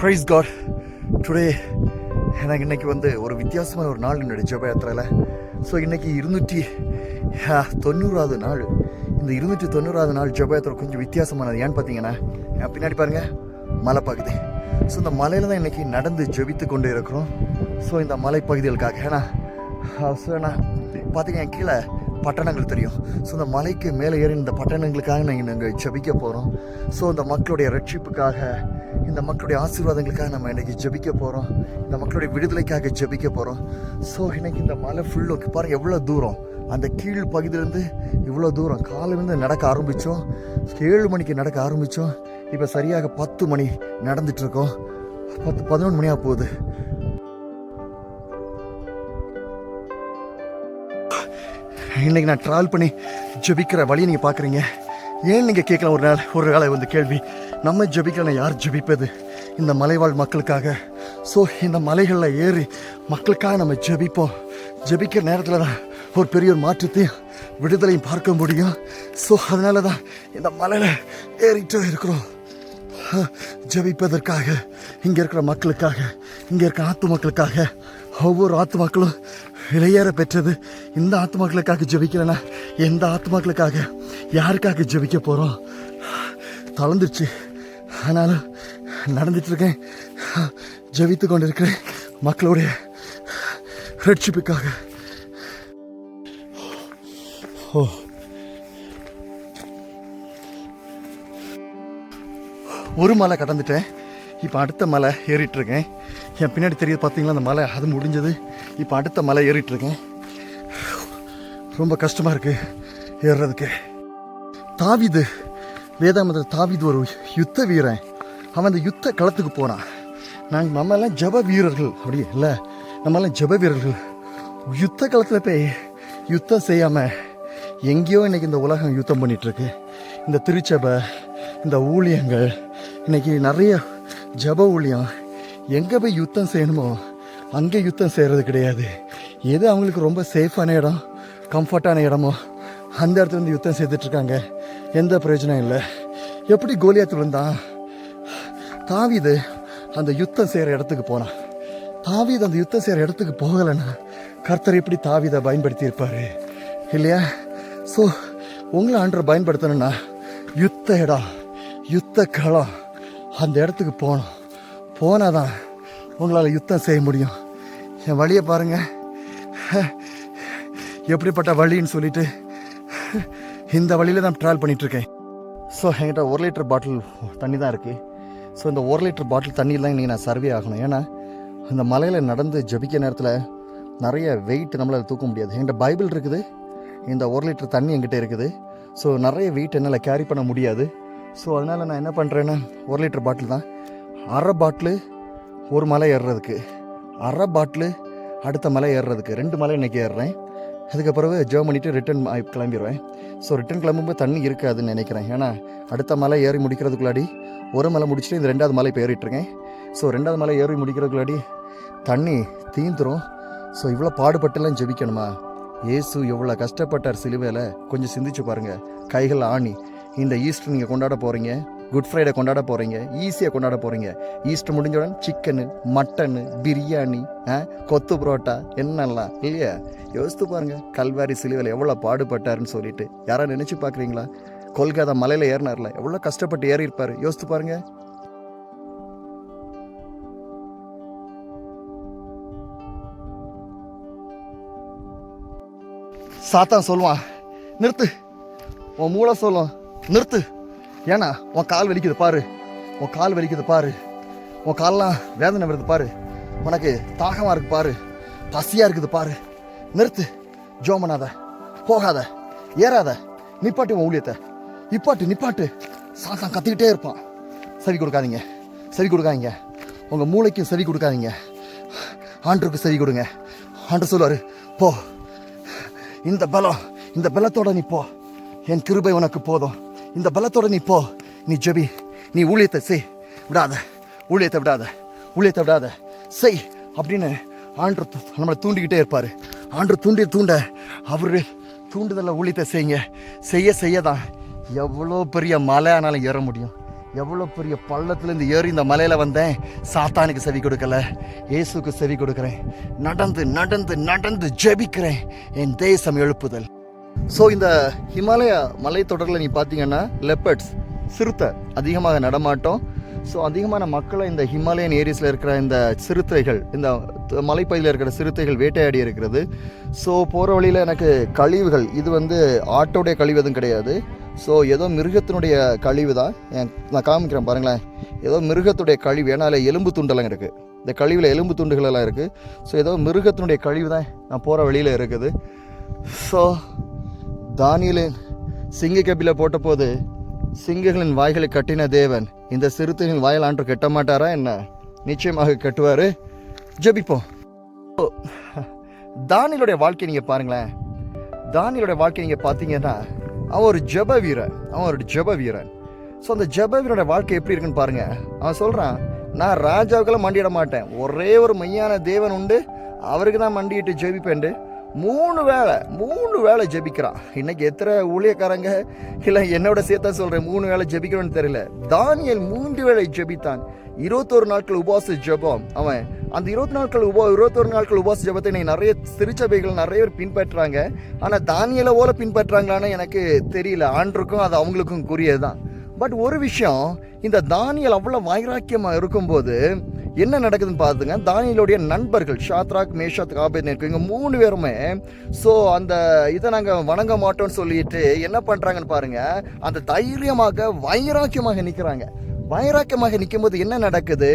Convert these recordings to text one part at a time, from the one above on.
Price God. Today எனக்கு இன்றைக்கி ஒரு வித்தியாசமான ஒரு நாள் என்னுடைய ஜெப யாத்திரையில். ஸோ இன்றைக்கி 290வது நாள். இந்த 290வது நாள் ஜெப யாத்திரை கொஞ்சம் வித்தியாசமானது. ஏன்னு பார்த்தீங்கன்னா பின்னாடி பாருங்கள், மலை பகுதி. ஸோ இந்த மலையில் தான் இன்றைக்கி நடந்து ஜெபித்து கொண்டு இருக்கிறோம். ஸோ இந்த மலைப்பகுதிகளுக்காக ஏன்னா பார்த்தீங்கன்னா கீழே பட்டணங்கள் தெரியும். ஸோ இந்த மலைக்கு மேலே ஏறி இந்த பட்டணங்களுக்காக நாங்கள் ஜெபிக்க போகிறோம். ஸோ இந்த மக்களுடைய ரட்சிப்புக்காக, இந்த மக்களுடைய ஆசீர்வாதங்களுக்காக நம்ம இன்றைக்கி ஜெபிக்க போகிறோம். இந்த மக்களுடைய விடுதலைக்காக ஜெபிக்க போகிறோம். ஸோ இன்றைக்கி இந்த மலை ஃபுல்லும் பாருங்கள் எவ்வளோ தூரம், அந்த கீழ் பகுதியிலேருந்து இவ்வளோ தூரம் காலையிலேருந்து நடக்க ஆரம்பித்தோம். 7 மணிக்கு நடக்க ஆரம்பித்தோம். இப்போ சரியாக 10 மணி நடந்துகிட்ருக்கோம். 11 மணியாக போகுது. இன்றைக்கி நான் ட்ராவல் பண்ணி ஜெபிக்கிற வழியை நீங்கள் பார்க்குறீங்க. ஏன் நீங்கள் கேட்கலாம், ஒரு வேளை கேள்வி, நம்ம ஜெபிக்கலாம், யார் ஜெபிப்பது? இந்த மலைவாழ் மக்களுக்காக. ஸோ இந்த மலைகளில் ஏறி மக்களுக்காக நம்ம ஜெபிப்போம். ஜெபிக்கிற நேரத்தில் தான் ஒரு பெரிய ஒரு மாற்றத்தையும் விடுதலையும் பார்க்க முடியும். ஸோ அதனால தான் இந்த மலையில் ஏறிட்டு இருக்கிறோம், ஜெபிப்பதற்காக, இங்கே இருக்கிற மக்களுக்காக, இங்கே இருக்கிற ஆத்து மக்களுக்காக. ஒவ்வொரு ஆத்து மக்களும் விலையேற பெற்றது. இந்த ஆத்து மக்களுக்காக ஜெபிக்கலைன்னா எந்த ஆத்து மக்களுக்காக, யாருக்காக ஜெபிக்க போகிறோம்? தளர்ந்துருச்சு. ஆனாலும் நடந்துட்டுருக்கேன், ஜெபித்து கொண்டு இருக்கிறேன் மக்களுடைய ரட்சிப்புக்காக. ஒரு மலை கடந்துட்டேன். இப்போ அடுத்த மலை ஏறிட்டுருக்கேன். என் பின்னாடி தெரியுது பார்த்தீங்களா, அந்த மலை அது முடிஞ்சது. இப்போ அடுத்த மலை ஏறிட்டுருக்கேன். ரொம்ப கஷ்டமாக இருக்குது ஏறுறதுக்கு. தாவீது, வேதாமத்தில் தாவீது ஒரு யுத்த வீரன். அவன் அந்த யுத்த களத்துக்கு போனான். நம்மெல்லாம் ஜப வீரர்கள், அப்படி இல்லை, நம்மெல்லாம் ஜப வீரர்கள். யுத்த களத்தில் போய் யுத்தம் செய்யாமல் எங்கேயோ இன்றைக்கி இந்த உலகம் யுத்தம் பண்ணிகிட்ருக்கு. இந்த திருச்சபை, இந்த ஊழியங்கள், இன்றைக்கி நிறைய ஜப ஊழியம் எங்கே போய் யுத்தம் செய்யணுமோ அங்கே யுத்தம் செய்கிறது கிடையாது. எது அவங்களுக்கு ரொம்ப சேஃபான இடம், கம்ஃபர்ட்டான இடமோ அந்த இடத்துல வந்து யுத்தம் செய்துட்ருக்காங்க. எந்த பிரயோஜனம் இல்லை. எப்படி கோலியாத் விழுந்தான்? தாவீது அந்த யுத்தம் செய்கிற இடத்துக்கு போனான். தாவீது அந்த யுத்தம் செய்கிற இடத்துக்கு போகலைன்னா கர்த்தர் எப்படி தாவீதை பயன்படுத்தி இருப்பார் இல்லையா? ஸோ உங்களை ஆண்டவர் பயன்படுத்தணும்னா யுத்த இடம், யுத்த களம், அந்த இடத்துக்கு போனால் தான் உங்களால் யுத்தம் செய்ய முடியும். என் வழியை பாருங்கள், எப்படிப்பட்ட வழின்னு சொல்லிட்டு இந்த வழியில் தான் ட்ராவல் பண்ணிகிட்ருக்கேன். ஸோ என்கிட்ட 1 லிட்டர் பாட்டில் தண்ணி தான் இருக்குது. ஸோ இந்த 1 லிட்டர் பாட்டில் தண்ணியில் தான் இன்றைக்கி நான் சர்வே ஆகணும். ஏன்னா இந்த மலையில் நடந்து ஜபிக்க நேரத்தில் நிறைய வெயிட் நம்மளால் தூக்க முடியாது. என்கிட்ட பைபிள் இருக்குது, இந்த 1 லிட்டர் தண்ணி என்கிட்ட இருக்குது. ஸோ நிறைய வெயிட் என்னால் கேரி பண்ண முடியாது. ஸோ அதனால் நான் என்ன பண்ணுறேன்னா 1 லிட்டர் பாட்டில் தான். 1/2 பாட்டிலு ஒரு மலை ஏறுறதுக்கு, 1/2 பாட்டிலு அடுத்த மலை ஏறுறதுக்கு. 2 மலை இன்றைக்கி ஏறுறேன். அதுக்கப்புறம் ஜெபம் பண்ணிவிட்டு ரிட்டன் கிளம்பிடுவேன். ஸோ ரிட்டன் கிளம்பும்போது தண்ணி இருக்காதுன்னு நினைக்கிறேன். ஏன்னா அடுத்த மலை ஏறி முடிக்கிறதுக்குள்ளாடி ஒரு மலை முடிச்சுட்டு இந்த 2வது மலை இப்போ ஏறிட்டுருக்கேன். ஸோ 2வது மலை ஏறி முடிக்கிறதுக்குள்ளாடி தண்ணி தீந்துரும். ஸோ இவ்வளோ பாடுபட்டுலாம் ஜெபிக்கணுமா? இயேசு எவ்வளோ கஷ்டப்பட்டார் சிலுவையில், கொஞ்சம் சிந்திச்சு பாருங்கள். கைகள் ஆணி. இந்த ஈஸ்டர் நீங்கள் கொண்டாட போகிறீங்க, குட் ஃப்ரைடே கொண்டாட போகிறீங்க, ஈஸியாக கொண்டாட போகிறீங்க. ஈஸ்டர் முடிஞ்சவுடன் சிக்கனு, மட்டனு, பிரியாணி, கொத்து புரோட்டா என்னெல்லாம் இல்லையா? யோசித்து பாருங்கள், கல்வாரி சிலுவையில் எவ்வளோ பாடுபட்டாருன்னு சொல்லிட்டு. யாராவது நினச்சி பார்க்குறீங்களா? கொல்கத்தா மலையில் ஏறினார்ல, எவ்வளோ கஷ்டப்பட்டு ஏறி இருப்பார். யோசித்து பாருங்கள். சாத்தான் சொல்லுவான், நிறுத்து. உன் மூளை சொல்லும், நிறுத்து. ஏன்னா உன் கால் வலிக்குது பாரு, உன் கால் வலிக்குது பாரு, உன் காலெலாம் வேதனை வருது பாரு, உனக்கு தாகமாக இருக்குது பாரு, பசியாக இருக்குது பாரு, நிறுத்து. ஜெபம் பண்ணாத, போகாத, ஏறாத, நிப்பாட்டு உன் ஊழியத்தை, நிப்பாட்டு. சாத்தான் கத்திக்கிட்டே இருப்பான். செவி கொடுக்காதீங்க, செவி கொடுக்காதீங்க. உங்கள் மூளைக்கும் செவி கொடுக்காதீங்க, ஆண்டருக்கு செவி கொடுங்க. ஆண்டர் சொல்லுவார், போ, இந்த பலத்தோட நீ போ, என் கிருபை உனக்கு போதும். இந்த பலத்தோட நீ போ, நீ ஜெபி, நீ ஊழியத்தை செய், ஊழியத்தை விடாத செய் அப்படின்னு ஆண்டர் நம்மளை தூண்டிக்கிட்டே இருப்பார். ஆண்டர் தூண்ட அவர் தூண்டுதலில் ஊழியத்தை செய்யுங்க. செய்ய தான் எவ்வளோ பெரிய மலை ஆனாலும் ஏற முடியும். எவ்வளோ பெரிய பள்ளத்துலேருந்து ஏறி இந்த மலையில் வந்தேன். சாத்தானுக்கு செவி கொடுக்கல, இயேசுக்கு செவி கொடுக்குறேன். நடந்து நடந்து நடந்து ஜெபிக்கிறேன். என் தேசம் எழுப்புதல். ஸோ இந்த ஹிமாலய மலைத்தொடரில் நீ பார்த்தீங்கன்னா லெப்பர்ட்ஸ், சிறுத்தை அதிகமாக நடமாட்டம். ஸோ அதிகமான மக்களை இந்த ஹிமாலயன் ஏரியாஸில் இருக்கிற இந்த சிறுத்தைகள், இந்த மலைப்பகுதியில் இருக்கிற சிறுத்தைகள் வேட்டையாடி இருக்கிறது. ஸோ போகிற வழியில் எனக்கு கழிவுகள், இது வந்து ஆட்டோடைய கழிவு எதுவும் கிடையாது. ஸோ ஏதோ மிருகத்தினுடைய கழிவு தான். நான் காமிக்கிறேன் பாருங்களேன். ஏதோ மிருகத்துடைய கழிவு, ஏன்னா அதில் எலும்பு துண்டெல்லாம் இருக்குது. இந்த கழிவில் எலும்பு துண்டுகள் எல்லாம் இருக்குது. ஸோ ஏதோ மிருகத்தினுடைய கழிவு தான் நான் போகிற வழியில் இருக்குது. ஸோ தானியேலின் சிங்க கபில போட்ட போது சிங்கங்களின் வாய்களை கட்டின தேவன் இந்த சிறுத்தைகளின் வாயில் ஆண்டு கட்ட மாட்டாரா என்ன? நிச்சயமாக கட்டுவார். ஜெபிப்போம். தானியேலுடைய வாழ்க்கை நீங்கள் பாருங்களேன். தானியேலுடைய வாழ்க்கை நீங்கள் பார்த்தீங்கன்னா அவன் ஒரு ஜெப வீரன். ஸோ அந்த ஜெப வீரனோட வாழ்க்கை எப்படி இருக்குன்னு பாருங்க. அவன் சொல்கிறான், நான் ராஜாவுக்கெல்லாம் மண்டியிட மாட்டேன், ஒரே ஒரு மெய்யான தேவன் உண்டு, அவருக்கு தான் மண்டிட்டு ஜெபிப்பேன்ட்டு 3 வேளை ஜெபிக்கிறான். இன்னைக்கு எத்தனை ஊழியக்காரங்க இல்லை என்னோட சேர்த்தா சொல்கிறேன் 3 வேளை ஜெபிக்கிறோன்னு தெரியல. தானியேல் 3 வேளை ஜெபித்தான். 21 நாட்கள் உபவாச ஜெபம். அவன் அந்த 21 நாட்கள் உபவாச ஜெபத்தை இன்னைக்கு நிறைய திருச்சபைகள் நிறைய பேர் பின்பற்றுறாங்க. ஆனால் தானியேலை போல பின்பற்றுறாங்களான்னு எனக்கு தெரியல. ஆண்டுக்கும் அது அவங்களுக்கும் குறியது தான். பட் ஒரு விஷயம், இந்த தானியேல் அவ்வளோ வைராக்கியமாக இருக்கும்போது என்ன நடக்குதுன்னு பார்த்துங்க. தானியேலுடைய நண்பர்கள் ஷாத்ராக், மேஷாக், ஆபேத்நேகோ, இவங்க 3 பேருமே ஸோ அந்த இதை நாங்கள் வணங்க மாட்டோம்னு சொல்லிட்டு என்ன பண்ணுறாங்கன்னு பாருங்கள். அந்த தைரியமாக வைராக்கியமாக நிற்கிறாங்க. வைராக்கியமாக நிற்கும் போது என்ன நடக்குது?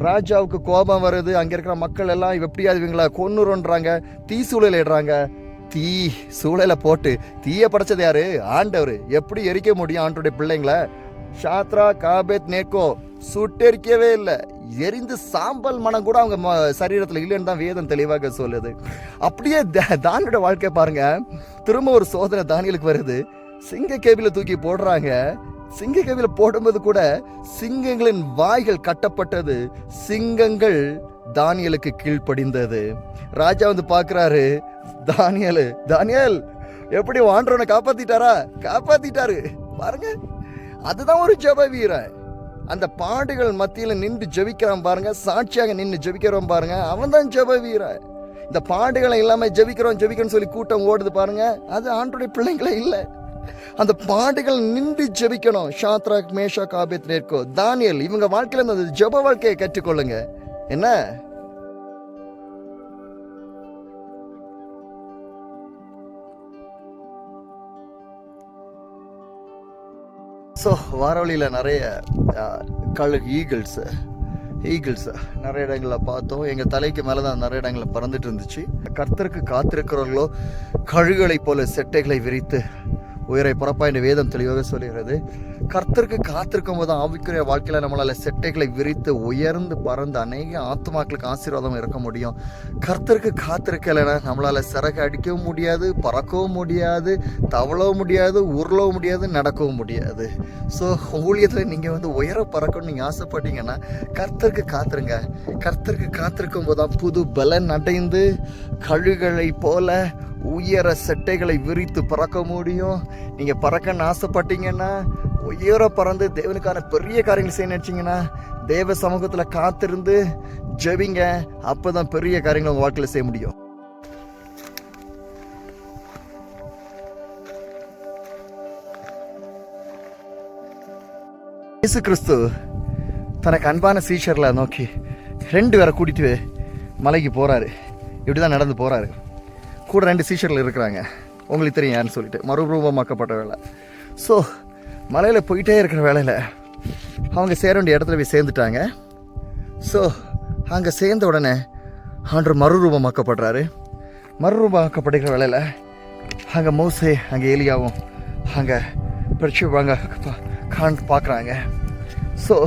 ராஜாவுக்கு கோபம் வருது. அங்கே இருக்கிற மக்கள் எல்லாம் எப்படியாவது இவங்களை கொன்னுறோன்றாங்க. தீ சூழல் இடுறாங்க. தீ சூழலை போட்டு தீயை படைச்சது யாரு? ஆண்டவர். எப்படி எரிக்க முடியும் ஆண்டோடைய பிள்ளைங்களை? ஷாத்ராக், ஆபேத்நேகோ சுட்டெரிக்கவே இல்லை. எரிந்து சாம்பல் மனம் கூட அவங்க சரீரத்தில் இல்லைன்னு தான் வேதம் தெளிவாக சொல்லுது. அப்படியே தானியோட வாழ்க்கை பாருங்க. திரும்ப ஒரு சோதனை தானியலுக்கு வருது. சிங்க கேபில தூக்கி போடுறாங்க. சிங்க கேபில போடும்போது கூட சிங்கங்களின் வாய்கள் கட்டப்பட்டது. சிங்கங்கள் தானியலுக்கு கீழ்ப்படிந்தது. ராஜா வந்து பார்க்குறாரு, தானியேல் எப்படி ஆண்டவனை காப்பாத்திட்டாரு பாருங்க. அதுதான் ஒரு ஜெப வீரன். அந்த பாடுகள் மத்தியில் நின்று ஜெபிக்கிறான் பாருங்க. சாட்சியாக நின்று ஜெபிக்கிறோம் பாருங்க. அவன் தான் ஜெப வீரன். இந்த பாடுகளை இல்லாமல் ஜெபிக்கிறோம் சொல்லி கூட்டம் ஓடுது பாருங்க. அது ஆண்டோடைய பிள்ளைங்களே இல்லை. அந்த பாடுகள் நின்று ஜெபிக்கணும். ஷாத்ராக், மேஷாக், ஆபேத்நேகோ, தானியேல் இவங்க வாழ்க்கையில அந்த ஜெப வாழ்க்கையை கற்றுக்கொள்ளுங்க. என்ன? ஸோ வாரவழியில் நிறைய ஈகிள்ஸ் நிறைய இடங்களில் பார்த்தோம். எங்கள் தலைக்கு மேலே தான் நிறைய இடங்களில் பறந்துட்டு இருந்துச்சு. கர்த்தருக்கு காத்திருக்கிறவர்களோ கழுகுகளை போல செட்டைகளை விரித்து உயிரை புறப்பா என்ற வேதம் தெளிவாக சொல்கிறது. கர்த்தருக்கு காத்திருக்கும் போது ஆவிக்குரிய வாழ்க்கையில் நம்மளால் செட்டைகளை விரித்து உயர்ந்து பறந்து அநேக ஆத்மாக்களுக்கு ஆசீர்வாதம் இருக்க முடியும். கர்த்தருக்கு காத்திருக்கலைன்னா நம்மளால் சிறகு அடிக்கவும் முடியாது, பறக்கவும் முடியாது, தவளவும் முடியாது, உருளவும் முடியாது, நடக்கவும் முடியாது. ஸோ ஊழியத்தில் நீங்கள் வந்து உயர பறக்கணும்னு நீங்கள் ஆசைப்பட்டீங்கன்னா கர்த்தருக்கு காத்திருங்க. கர்த்தருக்கு காத்திருக்கும் போது தான் புது பலன் அடைந்து கழுகுகளை போல உயர செட்டைகளை விரித்து பறக்க முடியும். நீங்கள் பறக்கன்னு ஆசைப்பட்டீங்கன்னா, உயர பறந்து தேவனுக்கான பெரிய காரியங்கள் செய்ய நினச்சிங்கன்னா தேவ சமூகத்தில் காத்திருந்து ஜெபிங்க. அப்போ தான் பெரிய காரியங்கள் உங்கள் வாழ்க்கையில் செய்ய முடியும். இயேசு கிறிஸ்து தனக்கு அன்பான சீஷர்களை நோக்கி 2 பேரை கூட்டிட்டு மலைக்கு போகிறாரு. இப்படி தான் நடந்து போகிறாரு. கூட 2 சீஷர்கள் இருக்கிறாங்க. உங்களுக்கு தெரியும் யாருன்னு சொல்லிட்டு, மறுரூபமாக்கப்பட்ட வேலை. ஸோ மலையில் போயிட்டே இருக்கிற வேலையில் அவங்க சேர வேண்டிய இடத்துல போய் சேர்ந்துட்டாங்க. ஸோ அங்கே சேர்ந்த உடனே ஆண்டவர் மறுரூபமாக்கப்படுறாரு. மறுரூபமாக்கப்படுகிற வேலையில் அங்கே மோசே, அங்கே ஏலியாவும் அங்கே பிரச்சுவாங்க பார்க்குறாங்க. ஸோ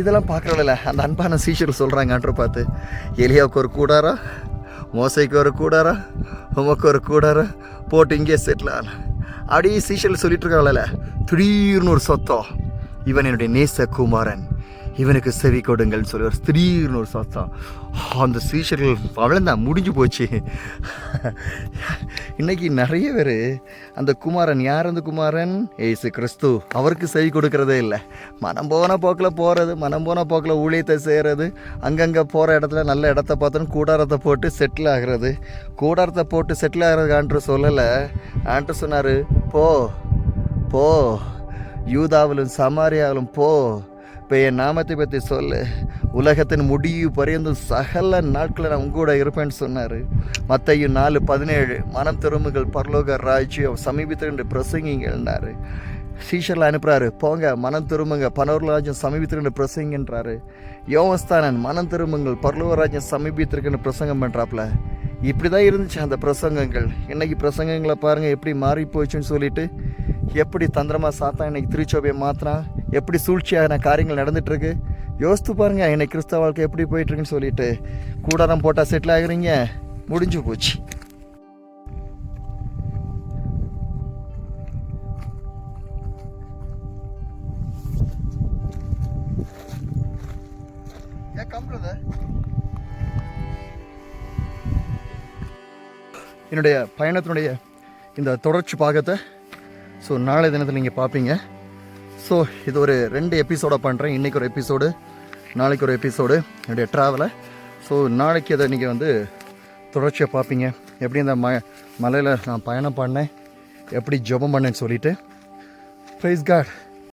இதெல்லாம் பார்க்குற வேலையில் அந்த அன்பான சீஷர் சொல்கிறாங்க ஆண்டவர் பார்த்து, ஏலியாவுக்கு ஒரு கூடாரா, மோசைக்கு ஒரு கூடாரா, உமக்கு ஒரு கூடாரா போட்டு இங்கே செட்டில் ஆன அப்படியே சீஷல் சொல்லிட்டு இருக்காங்கல்ல. திடீர்னு ஒரு சத்தம், இவன் என்னுடைய நேச குமாரன், இவனுக்கு செவி கொடுங்கள்னு சொல்லி ஒரு திடீர்னு ஒரு சத்தம். அந்த சீஷர்கள் அவ்வளோதான், முடிஞ்சு போச்சு. இன்றைக்கி நிறைய பேர் அந்த குமாரன், யார் அந்த குமாரன்? ஏசு கிறிஸ்து. அவருக்கு செவி கொடுக்கறதே இல்லை. மனம் போன போக்கில் போகிறது, மனம் போன போக்கில் ஊழியத்தை செய்கிறது, அங்கங்கே போகிற இடத்துல நல்ல இடத்த பார்த்தோன்னு கூடாரத்தை போட்டு செட்டில் ஆகிறது. கூடாரத்தை போட்டு செட்டில் ஆகிறது ஆண்டு சொல்லலை. ஆண்டு சொன்னார், போ போ, யூதாவிலும் சமாரியாவிலும் போ, இப்போ என் நாமத்தை பற்றி சொல்லு, உலகத்தின் முடிவு பரியந்தும் சகல நாட்களில் நான் உங்கூட இருப்பேன்னு சொன்னார். மத்தேயு 4:17 மனம் திரும்புங்கள், பரலோக ராஜ்யம் சமீபத்திற்கு பிரசங்கிங்கள்னாரு. சீஷரில் அனுப்புகிறாரு, போங்க மனம் திரும்புங்க, பரலோக ராஜ்யம் சமீபத்திற்கு பிரசங்கன்றாரு. யோவஸ்தானன் மனம் திரும்புங்கள், பரலோக ராஜ்யம் சமீபத்திற்குன்னு பிரசங்கம் பண்ணுறாப்புல. இப்படி தான் இருந்துச்சு அந்த பிரசங்கங்கள். இன்றைக்கி பிரசங்கங்களை பாருங்கள் எப்படி மாறி போச்சுன்னு சொல்லிட்டு, எப்படி தந்திரமாக சாத்தான் இன்னைக்கு திருச்சபையை மாற்றினான், எப்படி சூழ்ச்சியான காரியங்கள் நடந்துகிட்ருக்கு. யோசித்து பாருங்கள் இன்னைக்கு கிறிஸ்தவ வாழ்க்கை எப்படி போயிட்டுருக்குன்னு சொல்லிட்டு. கூடாரம் போட்டால் செட்டில் ஆகுறீங்க, முடிஞ்சு போச்சு. என்னுடைய பயணத்தினுடைய இந்த தொடர்ச்சி பாகத்தை நாளை தினத்தில் நீங்கள் பார்ப்பீங்க. இது ஒரு 2 எபிசோடாக பண்ணுறேன். இன்றைக்கி ஒரு எபிசோடு, நாளைக்கு ஒரு எபிசோடு என்னுடைய ட்ராவலை. நாளைக்கு அதை நீங்கள் தொடர்ச்சியாக பார்ப்பீங்க. எப்படி இந்த மலையில் நான் பயணம் பண்ணேன், எப்படி ஜெபம் பண்ணேன்னு சொல்லிட்டு. Praise God.